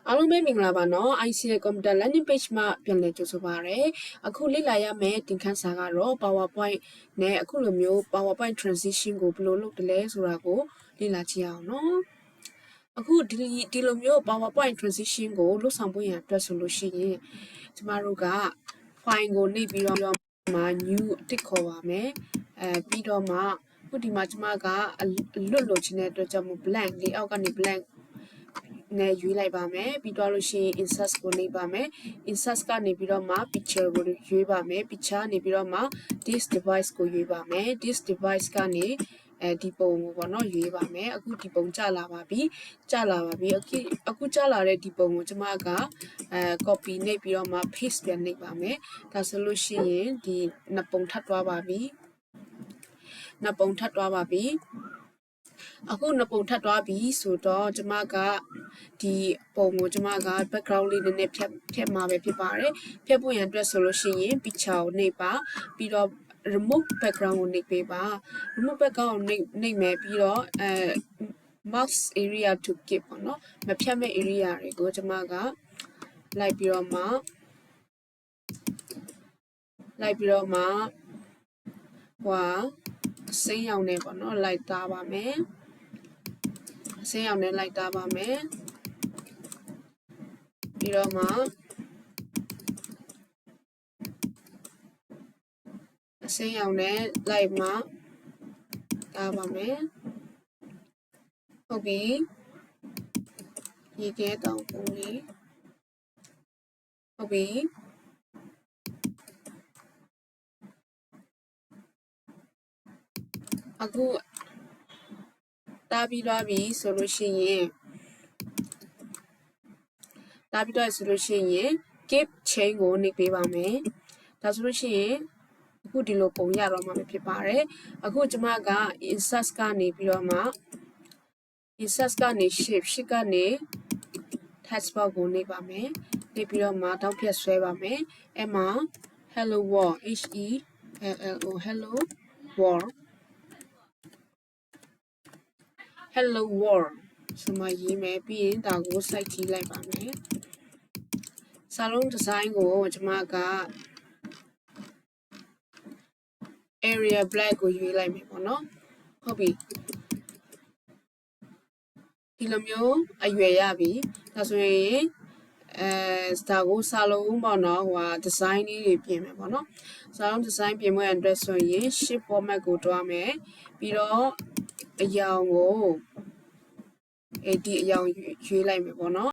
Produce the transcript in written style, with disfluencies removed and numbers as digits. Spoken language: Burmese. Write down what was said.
အားလုံးပဲမင်္ဂလာပါနော် ICL Computer Landing Page မှာပြန်လည်ကြိုဆိုပါရစေအခုလေ့လာရမယ့်သင်ခန်းစာကတော့ PowerPoint နဲ့အခုလိုမျိုး PowerPoint transition ကိုဘယ်လိုလုပ်တယ်လဲဆိုတာကိုလေ့လာကြည့်အောင်နော်အခုဒီလိုမျိုး PowerPoint transition ကိုလုပ်ဆောင်ဖို့ရန်အတွက်ဆိုလို့ရှိရင်ကျမတို့က file ကိုနှိပ်ပြီးတော့မှ new အတစ်ခေါ်ပါမယ်ပြီးတော့မှခုဒီမှာကျမကလွတ်လို့ခြင်းတဲ့အတွက်ကြောင့် blank လေးအောက်ကနေ blank နဲ့ရွေးလိုက်ပါမယ်ပြီးတော့လို့ရှိရင် insert ကိုနှိပ်ပါမယ် insert ကနေပြီးတော့မှ picture ကိုရွေးပါမယ် picture နေပြီးတော့မှ this device ကိုရွေးပါမယ် this device ကနေဒီပုံကိုပေါ့နော်ရွေးပါမယ်အခုဒီပုံကျလာပါပြီအခုကျလာတဲ့ဒီပုံကိုကျမကcopy နှိပ်ပြီးတော့မှ paste ပြန်နှိပ်ပါမယ်ဒါဆိုလို့ရှိရင်ဒီနှစ်ပုံထပ်သွားပါပြီအခုနှစ်ပုံထပ်သွားပြီဆိုတော့ကျမကဒီပုံကိုကျမက background လေးနည်းနည်းဖြတ်မှာပဲဖြစ်ပါတယ်ဖြတ်ဖို့ရန်အတွက်ဆိုလို့ရှိရင် picture ကိုနှိပ်ပါပြီးတော့ remove background ကိုနှိပ်ပေးပါ remove background ကိုနှိပ်မယ်ပြီးတော့mouse area to keep ပေါ့နော်မဖြတ်မဲ့ area တွေကိုကျမကလိုက်ပြီးတော့မှစိမ်းရောင်နဲ့ပေါ့နော်လိုက်သားပါမယ်စိမ်းရောင်နဲ့လိုက်သားပါမယ်ပြီးတော့မှစိမ်းရောင်နဲ့လိုက်မှသားပါမယ်ဟုတ်ပြီရေခဲတောင်ပုံလေးဟုတ်ပြီအခုတားပြီးသွားပြီဆိုလို့ရှိရင် keep chain ကိုနှိပ်ပေးပါမယ်ဒါဆိုလို့ရှိရင်အခုဒီလိုပုံရတော့မှာဖြစ်ပါတယ်အခုကျမက insert ကနေပြီးတော့မှ shift ကနေ taskbar ကိုနှိပ်ပါမယ်နှိပ်ပြီးတော့မှတောက်ဖြတ်ဆွဲပါမယ်အဲ့မှာ hello world hello world ဆိုမှရေးမယ်ပြီးရင်ဒါကိုစိုက်ကြည့်လိုက်ပါမယ်စာလုံးဒီဇိုင်းကိုကျွန်မက area black ကိုရွေးလိုက်မယ်ပေါ့နော်ဟုတ်ပြီဒီလိုမျိုးအရွယ်ရပြီဒါဆိုရင်ဒါကိုစာလုံးပေါ့နော်ဒီဇိုင်းလေးတွေပြင်မယ်ပေါ့နော်စာလုံးဒီဇိုင်းပြင်ဖို့အတွက်ဆိုရင် shift format ကိုတွားမယ်ပြီးတော့အရောင်ကိုဒီအရောင်ရွေးလိုက်မယ်ပေါ့နော်